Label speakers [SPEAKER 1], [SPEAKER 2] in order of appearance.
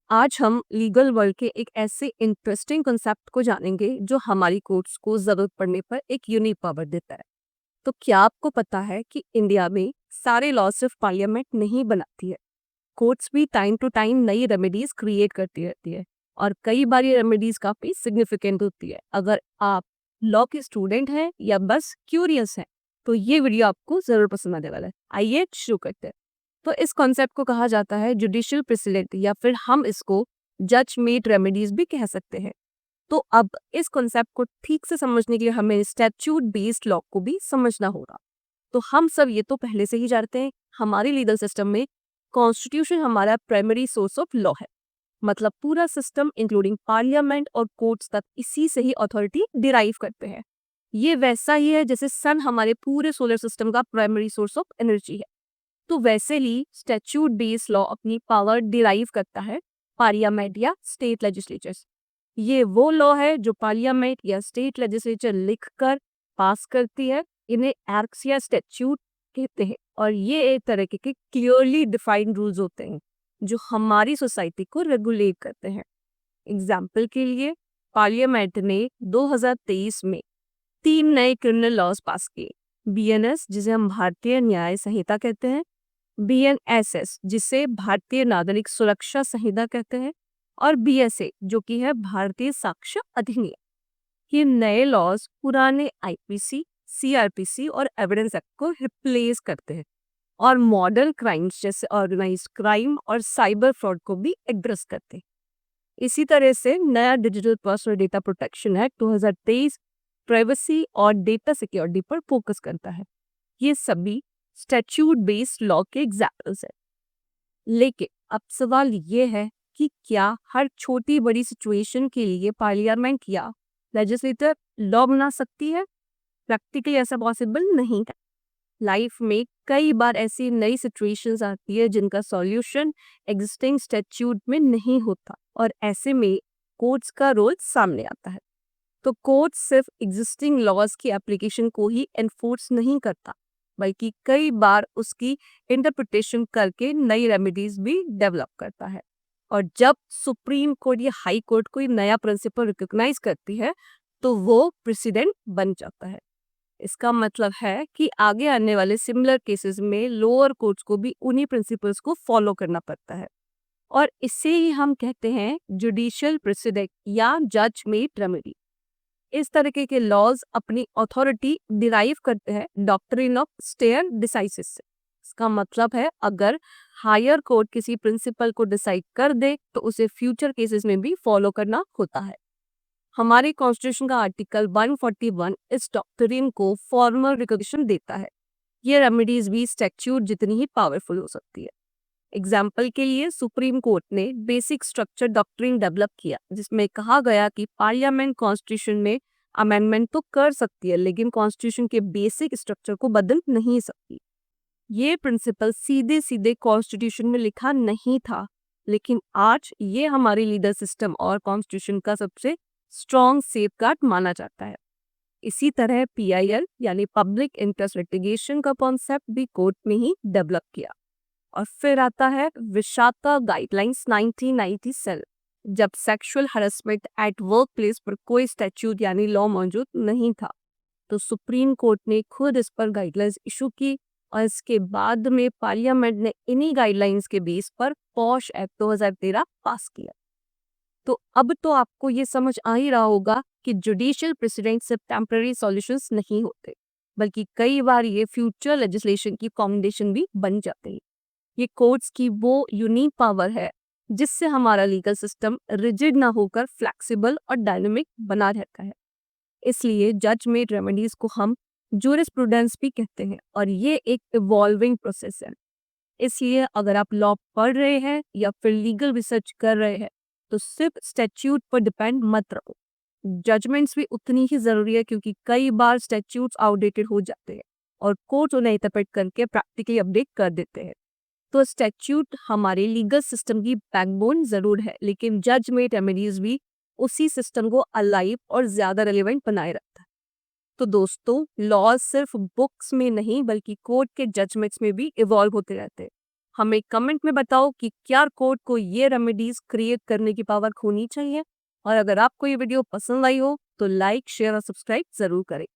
[SPEAKER 1] आज हम legal world के एक ऐसे इंटरेस्टिंग कॉन्सेप्ट को जानेंगे जो हमारी कोर्ट्स को जरूरत पड़ने पर एक यूनिक पावर देता है। तो क्या आपको पता है कि इंडिया में सारे लॉ सिर्फ पार्लियामेंट नहीं बनाती है, कोर्ट्स भी टाइम टू टाइम नई रेमेडीज क्रिएट करती रहती है और कई बार ये रेमेडीज काफी सिग्निफिकेंट होती है। अगर आप लॉ के स्टूडेंट हैं या बस क्यूरियस हैं तो ये वीडियो आपको जरूर पसंद आने वाला है। आइए शुरू करते हैं। तो इस कॉन्सेप्ट को कहा जाता है जुडिशियल प्रेसिडेंट या फिर हम इसको जज मेड रेमेडीज भी कह सकते हैं। तो अब इस कॉन्सेप्ट को ठीक से समझने के लिए हमें स्टैट्यूट बेस्ड लॉ को भी समझना होगा। तो हम सब ये तो पहले से ही जानते हैं, हमारे लीगल सिस्टम में कॉन्स्टिट्यूशन हमारा प्राइमरी सोर्स ऑफ लॉ है। मतलब पूरा सिस्टम इंक्लूडिंग पार्लियामेंट और कोर्ट्स तक इसी से ही अथॉरिटी डिराइव करते हैं। ये वैसा ही है जैसे सन हमारे पूरे सोलर सिस्टम का प्राइमरी सोर्स ऑफ एनर्जी है। तो वैसे ही स्टैट्यूट बेस्ड लॉ अपनी पावर डिराइव करता है पार्लियामेंट या स्टेट लेजिस्लेचर से। ये वो लॉ है जो पार्लियामेंट या स्टेट लेजिस्लेचर लिखकर पास करती है। इन्हें एक्ट्स या स्टैट्यूट कहते हैं और ये एक तरह के क्लियरली डिफाइंड रूल्स होते हैं जो हमारी सोसाइटी को रेगुलेट करते हैं। एग्जाम्पल के लिए पार्लियामेंट ने 2023 में 3 नए क्रिमिनल लॉज पास किए। बीएनएस, जिसे हम भारतीय न्याय संहिता कहते हैं, बीएनएसएस, जिसे भारतीय नागरिक सुरक्षा संहिता कहते हैं, और बीएसए, जो कि है भारतीय साक्ष्य अधिनियम। ये नए लॉज पुराने आईपीसी, सीआरपीसी और एविडेंस एक्ट को रिप्लेस करते हैं और मॉडर्न क्राइम्स जैसे ऑर्गेनाइज्ड क्राइम और साइबर फ्रॉड को भी एड्रेस करते हैं। इसी तरह से नया digital personal data protection act 2023 privacy और डेटा सिक्योरिटी पर फोकस करता है। ये सभी स्टैट्यूट बेस्ड लॉ के एग्जाम्पल्स हैं। लेकिन अब सवाल ये है कि क्या हर छोटी बड़ी सिचुएशन के लिए पार्लियामेंट या लेजिस्लेटर लॉ बना सकती है? प्रैक्टिकली ऐसा पॉसिबल नहीं है। लाइफ में कई बार ऐसी नई सिचुएशंस आती है जिनका सॉल्यूशन एग्जिस्टिंग स्टैट्यूट में नहीं होता और ऐसे में कोर्ट्स का रोल सामने आता है। तो कोर्ट सिर्फ एग्जिस्टिंग लॉज की एप्लीकेशन को ही एनफोर्स नहीं करता, बल्कि कई बार उसकी इंटरप्रिटेशन करके नई रेमेडीज भी डेवलप करता है। और जब सुप्रीम कोर्ट या हाई कोर्ट कोई नया प्रिंसिपल रिकॉग्नाइज करती है तो वो प्रेसिडेंट बन जाता है। इसका मतलब है कि आगे आने वाले सिमिलर केसेस में लोअर कोर्ट्स को भी उन्हीं प्रिंसिपल्स को फॉलो करना पड़ता है और इसे ही हम कहते हैं जुडिशियल प्रेसिडेंट या जज मेड रेमेडी। इस तरीके के लॉज अपनी अथॉरिटी डिराइव करते हैं डॉक्ट्रिन ऑफ स्टेयर डिसाइसिस से। इसका मतलब है अगर हायर कोर्ट किसी प्रिंसिपल को डिसाइड कर दे तो उसे फ्यूचर केसेस में भी फॉलो करना होता है। हमारे कॉन्स्टिट्यूशन का आर्टिकल 141 इस डॉक्ट्रिन को फॉर्मल रिकॉग्निशन देता है। ये रेमेडीज भी स्टैट्यूट जितनी ही पावरफुल हो सकती है। एग्जाम्पल के लिए सुप्रीम कोर्ट ने बेसिक स्ट्रक्चर डॉक्ट्रिन डेवलप किया जिसमें कहा गया कि पार्लियामेंट कॉन्स्टिट्यूशन में अमेंडमेंट तो कर सकती है लेकिन कॉन्स्टिट्यूशन के बेसिक स्ट्रक्चर को बदल नहीं सकती। ये प्रिंसिपल सीधे सीधे कॉन्स्टिट्यूशन में लिखा नहीं था, लेकिन आज ये हमारे लीगल सिस्टम और कॉन्स्टिट्यूशन का सबसे स्ट्रॉन्ग सेफगार्ड माना जाता है। इसी तरह पीआईएल यानी पब्लिक इंटरेस्ट लिटिगेशन का कॉन्सेप्ट भी कोर्ट में ही डेवलप किया। और फिर आता है विशाखा गाइडलाइंस 1997, जब sexual harassment at work place पर कोई स्टैट्यूट यानी लॉ मौजूद नहीं था तो सुप्रीम कोर्ट ने खुद इस पर गाइडलाइंस इशू की और इसके बाद में पार्लियामेंट ने इन्हीं गाइडलाइंस के बेस पर पॉश एक्ट 2013 पास किया। तो अब तो आपको ये समझ आ ही रहा होगा कि जुडिशियल प्रेसिडेंट सिर्फ टेम्पररी सॉल्यूशंस नहीं होते, बल्कि कई बार ये फ्यूचर लेजिस्लेशन की फाउंडेशन भी बन जाते हैं। ये कोर्ट्स की वो यूनिक पावर है जिससे हमारा लीगल सिस्टम रिजिड ना होकर फ्लेक्सिबल और डायनामिक बना रहता है। इसलिए जज मेड रेमेडीज को हम जूरिस्प्रूडेंस भी कहते हैं और ये एक इवॉल्विंग प्रोसेस है। इसलिए अगर आप लॉ पढ़ रहे हैं या फिर लीगल रिसर्च कर रहे हैं तो सिर्फ स्टैट्यूट पर डिपेंड मत रहो। जजमेंट्स भी उतनी ही जरूरी है क्योंकि कई बार स्टैट्यूट्स आउटडेटेड हो जाते हैं और कोर्ट उन्हें इंटरप्रेट करके प्रैक्टिकली अपडेट कर देते हैं। तो स्टैट्यूट हमारे लीगल सिस्टम की बैकबोन जरूर है, लेकिन जज मेड रेमेडीज भी उसी सिस्टम को अलाइव और ज्यादा रेलेवेंट बनाए रखता है। तो दोस्तों, लॉ सिर्फ बुक्स में नहीं बल्कि कोर्ट के जजमेंट्स में भी इवॉल्व होते रहते हैं। हमें कमेंट में बताओ कि क्या कोर्ट को ये रेमेडीज क्रिएट करने की पावर होनी चाहिए। और अगर आपको ये वीडियो पसंद आई हो तो लाइक, शेयर और सब्सक्राइब जरूर करें।